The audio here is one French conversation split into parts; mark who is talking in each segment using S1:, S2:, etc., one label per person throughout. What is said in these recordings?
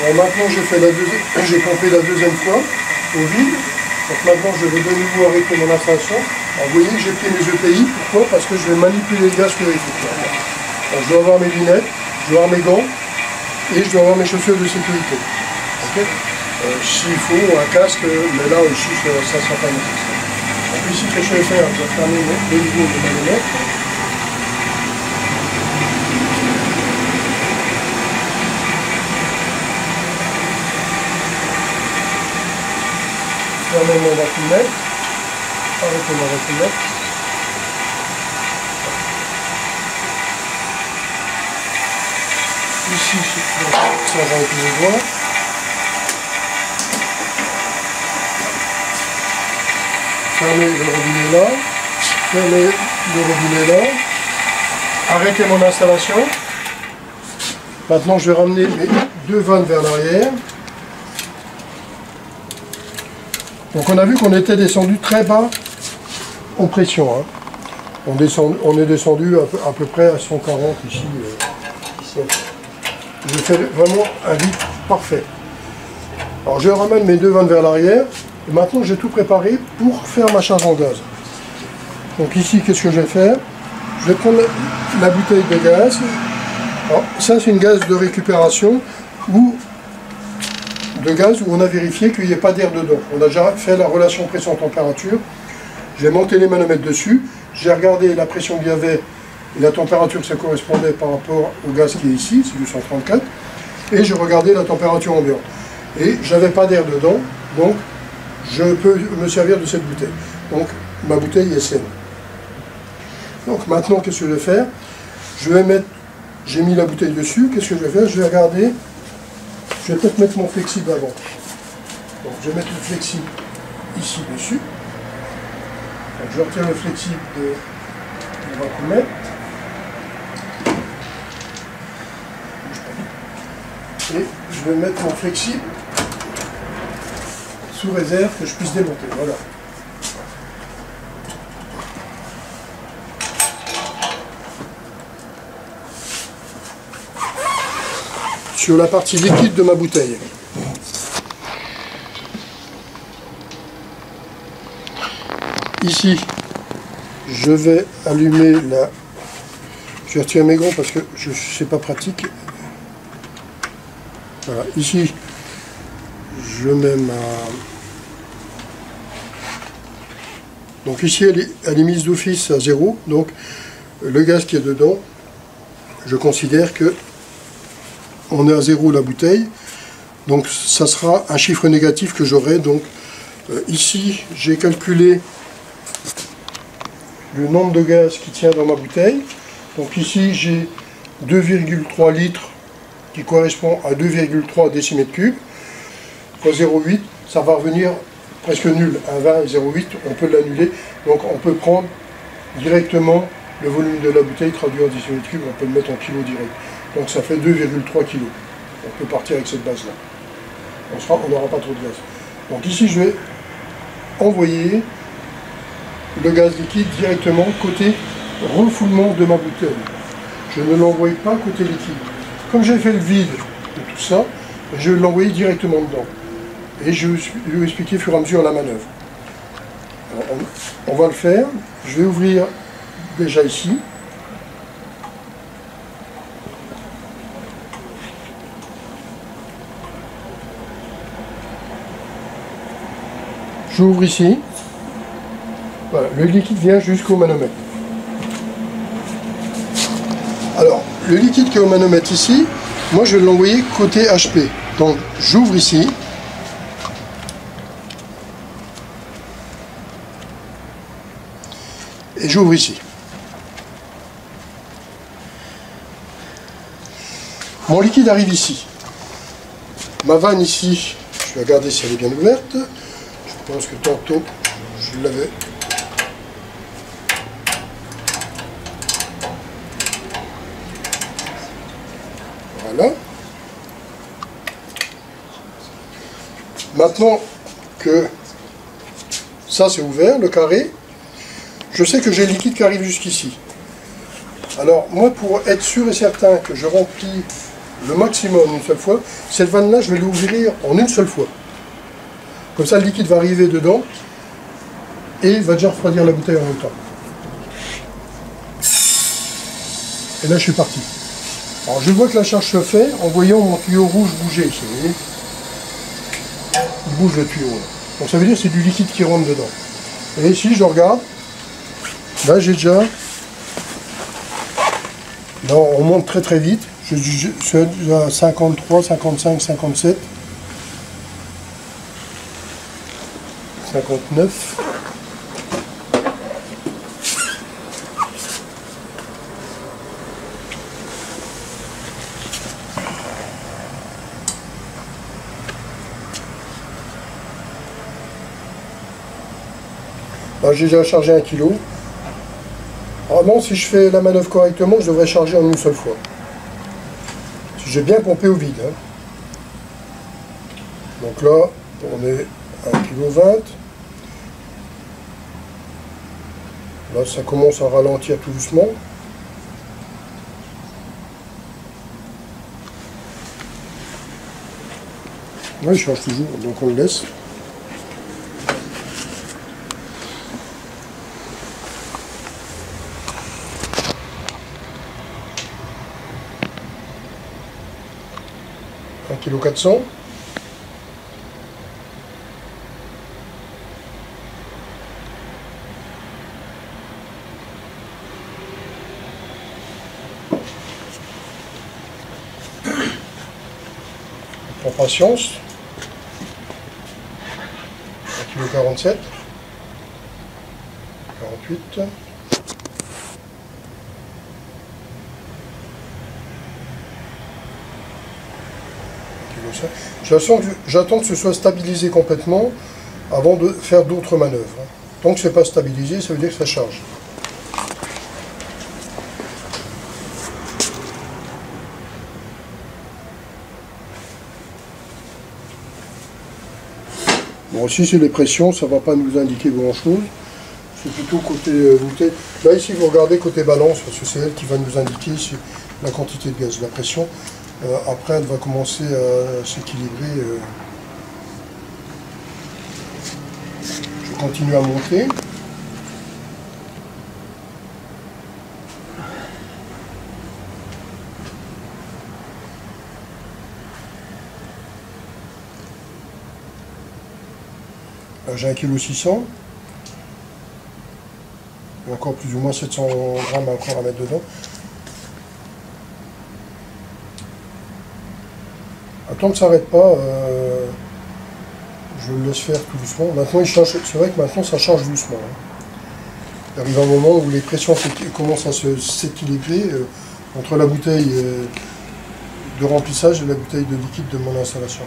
S1: Alors maintenant j'ai pompé la deuxième fois au vide. Donc maintenant je vais de nouveau arrêter mon installation. Alors vous voyez que j'ai pris mes EPI. Pourquoi? Parce que je vais manipuler le gaz purificateur. Alors je dois avoir mes lunettes, je dois avoir mes gants et je dois avoir mes chaussures de sécurité. Okay, s'il faut un casque, mais là ici ça ne sera pas nécessaire. Donc ici ce que je vais faire, je vais fermer le niveau de ma lunette. Fermer mon vacumètre, arrêter mon vacumètre. Ici, ça va avec les doigts. Fermer le robinet là. Fermer le robinet là. Arrêter mon installation. Maintenant, je vais ramener mes deux vannes vers l'arrière. Donc on a vu qu'on était descendu très bas en pression. Hein. On est descendu à peu près à 140 ici. Je fais vraiment un vide parfait. Alors je ramène mes deux vannes vers l'arrière. Et maintenant j'ai tout préparé pour faire ma charge en gaz. Donc ici, qu'est-ce que je vais faire? Je vais prendre la bouteille de gaz. Alors, ça c'est une gaz de récupération ou de gaz où on a vérifié qu'il n'y ait pas d'air dedans. On a déjà fait la relation pression-température. J'ai monté les manomètres dessus. J'ai regardé la pression qu'il y avait et la température que ça correspondait par rapport au gaz qui est ici, c'est du 134. Et je regardais la température ambiante. Et j'avais pas d'air dedans, donc je peux me servir de cette bouteille. Donc ma bouteille est saine. Donc maintenant, qu'est-ce que je vais faire? Je vais mettre, j'ai mis la bouteille dessus, qu'est-ce que je vais faire? Je vais regarder. Je vais peut-être mettre mon flexible avant. Donc je vais mettre le flexible ici dessus. Donc je retire le flexible du vacumètre. Et je vais mettre mon flexible sous réserve que je puisse démonter. Voilà. Sur la partie liquide de ma bouteille. Ici, je vais allumer la... Je vais retirer mes gants parce que c'est pas pratique. Voilà, ici, je mets ma... Donc ici, elle est mise d'office à 0. Donc, le gaz qui est dedans, je considère que on est à 0 la bouteille, donc ça sera un chiffre négatif que j'aurai. Donc ici j'ai calculé le nombre de gaz qui tient dans ma bouteille. Donc ici j'ai 2,3 litres qui correspond à 2,3 décimètres cubes fois 0,8, ça va revenir presque nul. Un 20 et 0,8, on peut l'annuler, donc on peut prendre directement le volume de la bouteille traduit en décimètres cubes, on peut le mettre en kilos direct. Donc ça fait 2,3 kg. On peut partir avec cette base-là. On n'aura pas trop de gaz. Donc ici, je vais envoyer le gaz liquide directement côté refoulement de ma bouteille. Je ne l'envoie pas côté liquide. Comme j'ai fait le vide de tout ça, je vais l'envoyer directement dedans. Et je vais vous expliquer au fur et à mesure la manœuvre. Alors, on va le faire. Je vais ouvrir déjà ici. J'ouvre ici. Voilà, le liquide vient jusqu'au manomètre. Alors, le liquide qui est au manomètre ici, moi je vais l'envoyer côté HP. Donc, j'ouvre ici. Et j'ouvre ici. Mon liquide arrive ici. Ma vanne ici, je vais regarder si elle est bien ouverte. Je pense que tantôt, je l'avais. Voilà. Maintenant que ça c'est ouvert, le carré, je sais que j'ai le liquide qui arrive jusqu'ici. Alors moi, pour être sûr et certain que je remplis le maximum une seule fois. Cette vanne-là, je vais l'ouvrir en une seule fois. Comme ça, le liquide va arriver dedans et va déjà refroidir la bouteille en même temps. Et là, je suis parti. Alors, je vois que la charge se fait en voyant mon tuyau rouge bouger ici. Vous voyez, il bouge le tuyau. Là. Donc, ça veut dire que c'est du liquide qui rentre dedans. Et ici, je regarde. Là, j'ai déjà... Là, on monte très très vite. Je suis à 53, 55, 57. 59. J'ai déjà chargé 1 kg. Vraiment, si je fais la manœuvre correctement, je devrais charger en une seule fois. Si j'ai bien pompé au vide. Hein. Donc là, on est à 1,20 kg. Là, ça commence à ralentir tout doucement. Oui, je charge toujours, donc on le laisse. Kilo 400. Pour patience. 1,47 kg. 48. J'attends que ce soit stabilisé complètement avant de faire d'autres manœuvres. Tant que ce n'est pas stabilisé, ça veut dire que ça charge. Bon, si c'est les pressions, ça ne va pas nous indiquer grand chose. C'est plutôt côté bouteille. Là, ici, vous regardez côté balance, parce que c'est elle qui va nous indiquer la quantité de gaz, la pression. Après, elle va commencer à s'équilibrer. Je continue à monter. J'ai 1,6 kg. Et encore plus ou moins 700 grammes encore à mettre dedans. Tant que ça n'arrête pas, je le laisse faire tout doucement. Maintenant, il change. C'est vrai que maintenant, ça change doucement. Hein. Il arrive un moment où les pressions commencent à s'équilibrer entre la bouteille de remplissage et la bouteille de liquide de mon installation.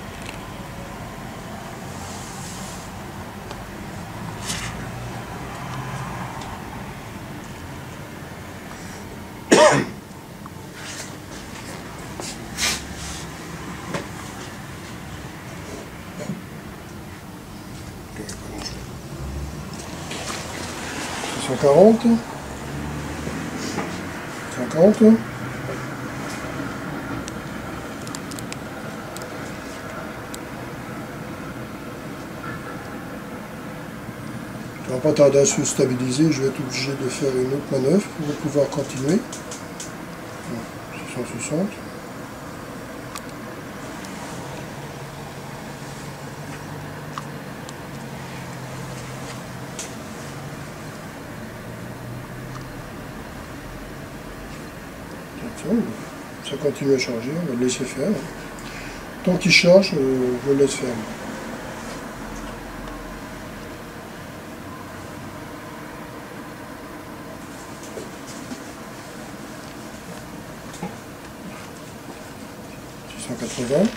S1: « 140. 50. Ça va pas tarder à se stabiliser, je vais être obligé de faire une autre manœuvre pour pouvoir continuer. 660. Ça continue à charger, on va le laisser faire. Tant qu'il charge, je le laisse faire. $680.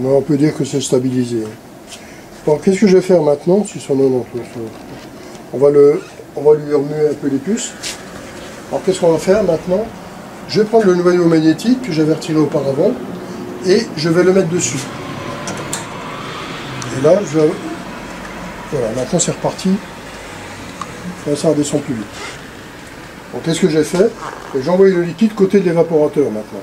S1: On peut dire que c'est stabilisé. Bon, qu'est-ce que je vais faire maintenant? 690. On va lui remuer un peu les puces. Alors qu'est-ce qu'on va faire maintenant? Je vais prendre le noyau magnétique que j'avais retiré auparavant et je vais le mettre dessus. Et là, voilà, maintenant c'est reparti. Là, ça redescend plus vite. Donc qu'est-ce que j'ai fait? J'ai envoyé le liquide côté de l'évaporateur maintenant.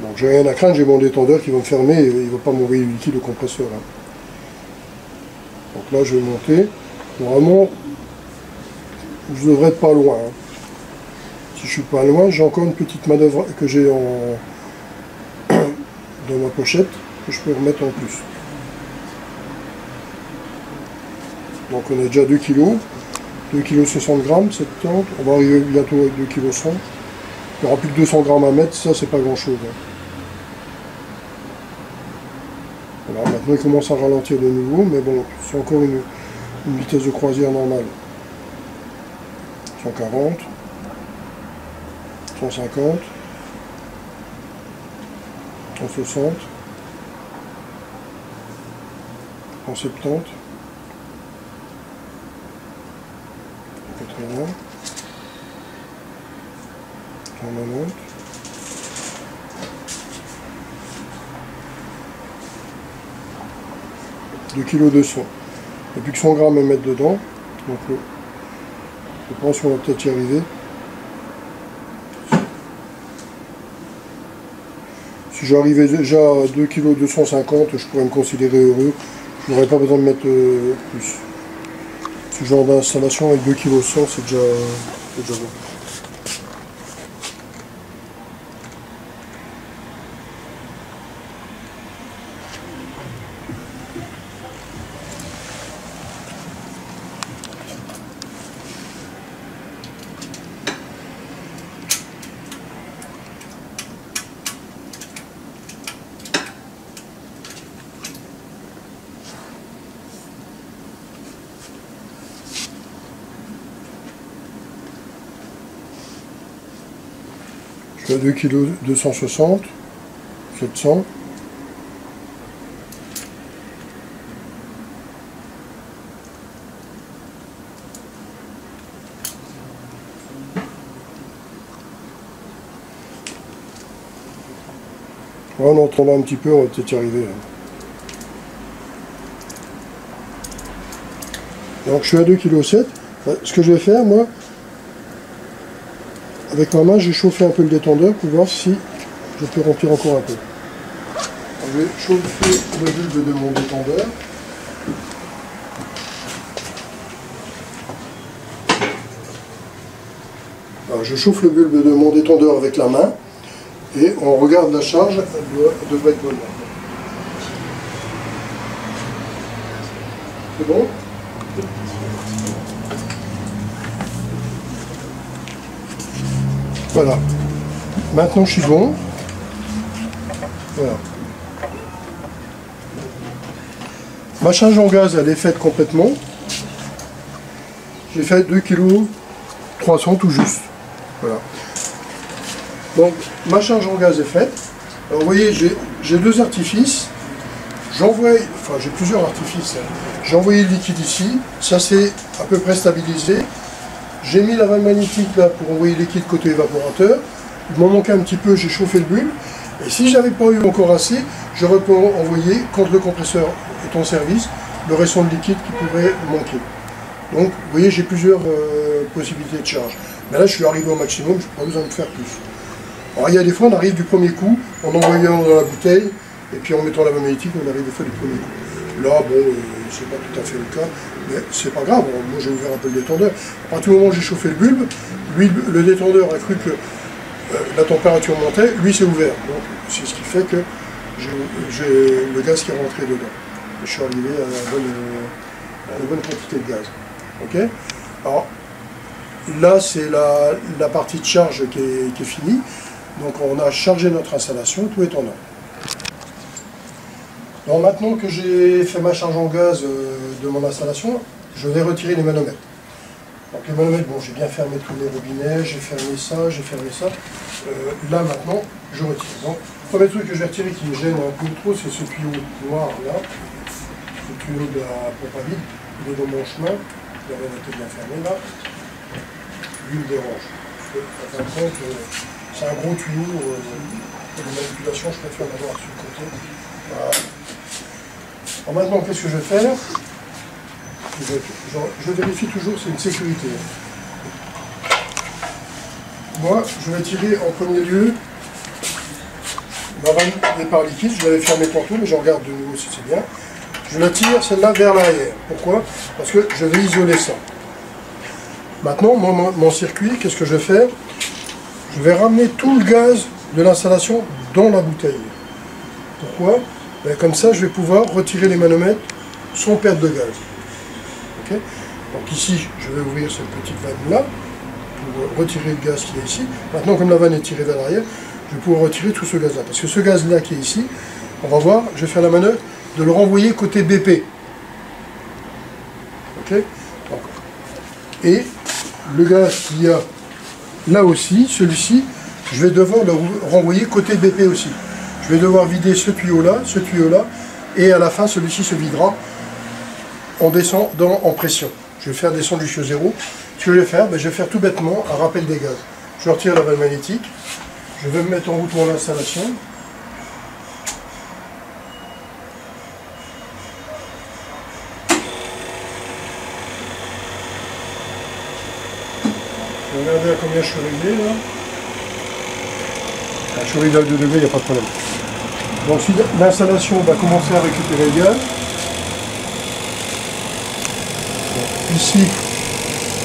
S1: Donc j'ai rien à craindre, j'ai mon détendeur qui va me fermer et il ne va pas m'envoyer le liquide au compresseur. Hein. Donc là je vais monter. Normalement, je devrais être pas loin. Hein. Si je suis pas loin, j'ai encore une petite manœuvre que j'ai dans ma pochette que je peux remettre en plus. Donc on a déjà 2 kg, 2 kg 60 grammes, 70, on va arriver bientôt avec 2 kg 100. Il n'y aura plus que 200 grammes à mettre, ça c'est pas grand chose. Hein. Voilà, maintenant il commence à ralentir de nouveau, mais bon, c'est encore une vitesse de croisière normale. 140, 150, 160, 170, 180, 190, 2 kg 200. Il n'y a plus que 100 grammes à mettre dedans, donc je pense qu'on va peut-être y arriver. Si j'arrivais déjà à 2 kg 250, je pourrais me considérer heureux. Je n'aurais pas besoin de mettre plus. Ce genre d'installation avec 2 kg 100, c'est déjà bon. Je suis à 2 kg 260, 700. En entendant un petit peu, on va peut-être y arriver. Donc je suis à 2,7 kg. Ce que je vais faire, moi, avec ma main, j'ai chauffé un peu le détendeur pour voir si je peux remplir encore un peu. Alors, je vais chauffer le bulbe de mon détendeur. Alors, je chauffe le bulbe de mon détendeur avec la main et on regarde la charge, elle devrait être bonne. C'est bon? Voilà. Maintenant je suis bon. Voilà. Ma charge en gaz, elle est faite complètement. J'ai fait 2 kg 300 tout juste. Voilà. Donc ma charge en gaz est faite. Alors vous voyez, j'ai deux artifices. J'ai plusieurs artifices. J'ai envoyé le liquide ici. Ça c'est à peu près stabilisé. J'ai mis la vanne magnétique là pour envoyer le liquide côté évaporateur. Il m'en manquait un petit peu, j'ai chauffé le bulbe. Et si j'avais pas eu encore assez, j'aurais pu envoyer, quand le compresseur est en service, le restant de liquide qui pourrait manquer. Donc, vous voyez, j'ai plusieurs possibilités de charge. Mais là, je suis arrivé au maximum, je n'ai pas besoin de faire plus. Alors, il y a des fois, on arrive du premier coup, en envoyant dans la bouteille, et puis en mettant la vanne magnétique, on arrive des fois du premier coup. Là, bon, c'est pas tout à fait le cas, mais c'est pas grave. Moi, j'ai ouvert un peu le détendeur. À partir du moment où j'ai chauffé le bulbe, lui, le détendeur a cru que la température montait, lui s'est ouvert. Donc, c'est ce qui fait que j'ai le gaz qui est rentré dedans. Et je suis arrivé à une bonne quantité de gaz. Ok. Alors, là, c'est la partie de charge qui est finie. Donc, on a chargé notre installation, tout est en ordre. Donc, maintenant que j'ai fait ma charge en gaz de mon installation, je vais retirer les manomètres. Donc les manomètres, bon, j'ai bien fermé tous les robinets, j'ai fermé ça, j'ai fermé ça. Là, maintenant, je retire. Donc, le premier truc que je vais retirer qui me gêne un peu trop, c'est ce tuyau noir là, ce tuyau de la pompe à vide. Il est dans mon chemin, la vanne était bien fermée là. Lui, il me dérange. En fin de compte, c'est un gros tuyau pour les manipulations, je préfère l'avoir sur le côté. Voilà. Alors maintenant, qu'est-ce que je vais faire? Je vérifie toujours, c'est une sécurité. Moi, je vais tirer en premier lieu ma vanne départ liquide. Je l'avais fermé tantôt, mais je regarde de nouveau si c'est bien. Je la tire, celle-là, vers l'arrière. Pourquoi? Parce que je vais isoler ça. Maintenant, mon circuit, qu'est-ce que je vais faire? Je vais ramener tout le gaz de l'installation dans la bouteille. Pourquoi? Ben, comme ça, je vais pouvoir retirer les manomètres sans perte de gaz. Okay. Donc ici, je vais ouvrir cette petite vanne-là pour retirer le gaz qui est ici. Maintenant, comme la vanne est tirée vers l'arrière, je vais pouvoir retirer tout ce gaz-là. Parce que ce gaz-là qui est ici, on va voir, je vais faire la manœuvre de le renvoyer côté BP. Okay. Donc, et le gaz qu'il y a là aussi, celui-ci, je vais devoir le renvoyer côté BP aussi. Je vais devoir vider ce tuyau-là, et à la fin, celui-ci se videra en descendant en pression. Je vais faire descendre jusqu'à 0. Ce que je vais faire, ben, je vais faire tout bêtement un rappel des gaz. Je retire la vanne magnétique, je vais me mettre en route mon installation. Je vais regarder à combien je suis réglé là. Je suis réglé à 2 degrés, il n'y a pas de problème. Donc l'installation va commencer à récupérer le gaz. Donc, ici,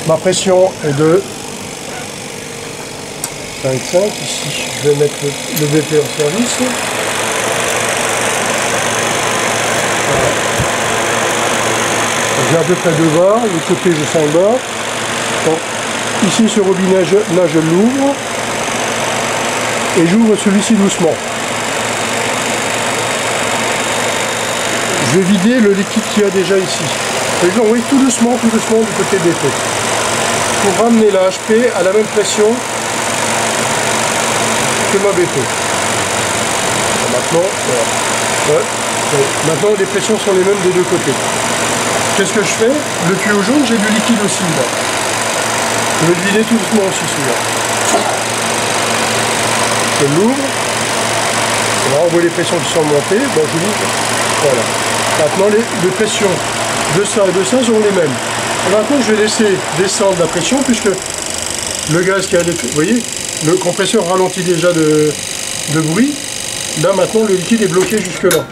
S1: ma pression est de 25. Ici, je vais mettre le BP en service. Voilà. J'ai à peu près 2 bars. De l'autre côté, j'ai 5 bars. Donc, ici, ce robinet-là, je l'ouvre. Et j'ouvre celui-ci doucement. Je vais vider le liquide qu'il y a déjà ici. Et je l'envoie tout doucement du côté BP. Pour ramener la HP à la même pression que ma BP. Maintenant, voilà. Maintenant, les pressions sont les mêmes des deux côtés. Qu'est-ce que je fais? Le tuyau jaune, j'ai du liquide aussi là. Je vais le vider tout doucement aussi celui-là. Je l'ouvre. On voit les pressions qui sont montées. Donc je l'ouvre. Voilà. Maintenant, les pressions de ça et de ça seront les mêmes. Et maintenant, je vais laisser descendre la pression puisque le gaz qui a... Vous voyez, le compresseur ralentit déjà de bruit. Là, maintenant, le liquide est bloqué jusque là.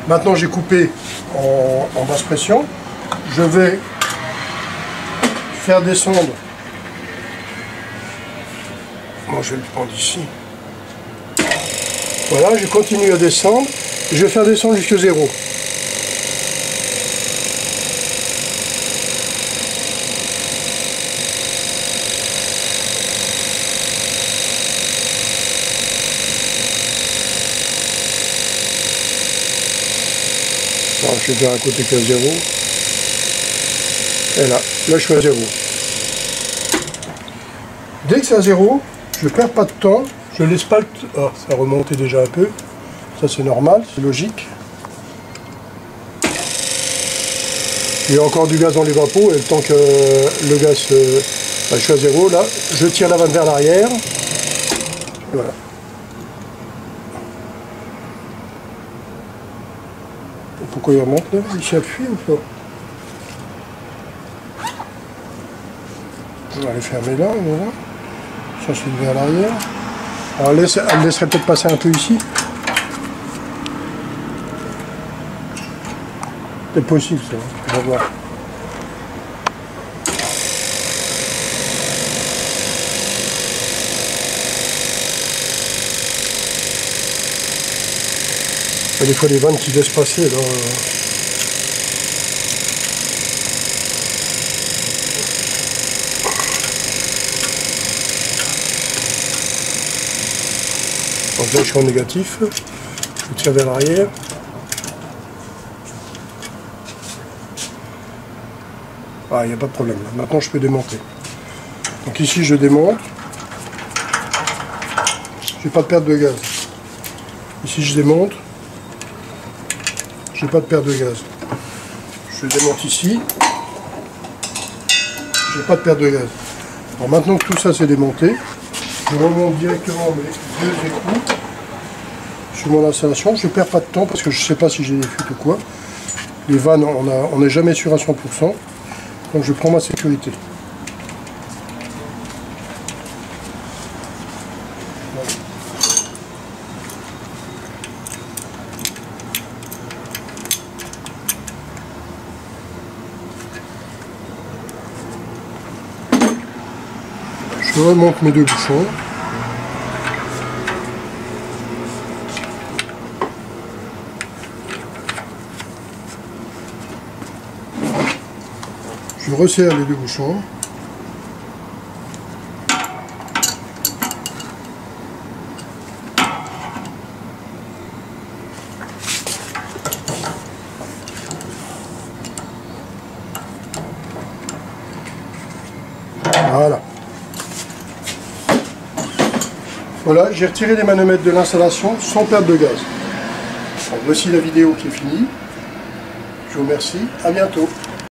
S1: Maintenant, j'ai coupé en basse pression. Je vais faire descendre. Moi, je vais le prendre ici. Voilà, je continue à descendre. Je vais faire descendre jusqu'à 0. Alors, je vais dire à côté qu'à 0. Et là je suis à 0. Dès que c'est à 0, je ne perds pas de temps. Je laisse pas le... Oh, ça a remonté déjà un peu. Ça c'est normal, c'est logique. Il y a encore du gaz dans les vapeaux et le temps que le gaz... je suis à 0, là, je tire la vanne vers l'arrière. Voilà. Pourquoi il remonte là? Il s'appuie ou pas? On va les fermer là, voilà. Ça c'est vers l'arrière. Alors elle laisserait peut-être passer un peu ici. C'est possible ça, on va voir. Il y a des fois des vannes qui laissent passer là. Donc là je suis en négatif, je tire vers l'arrière. Ah, il n'y a pas de problème. Maintenant, je peux démonter. Donc ici, je démonte. J'ai pas de perte de gaz. Ici, je démonte. J'ai pas de perte de gaz. Je démonte ici. J'ai pas de perte de gaz. Alors maintenant que tout ça c'est démonté, Je remonte directement mes deux écrous sur mon installation. Je ne perds pas de temps parce que je ne sais pas si j'ai des fuites ou quoi. Les vannes, on n'est jamais sûr à 100%. Donc je prends ma sécurité. Je remonte mes deux bouchons. Je resserre les deux bouchons. Voilà. Voilà, j'ai retiré les manomètres de l'installation sans perte de gaz. Donc, voici la vidéo qui est finie. Je vous remercie, à bientôt.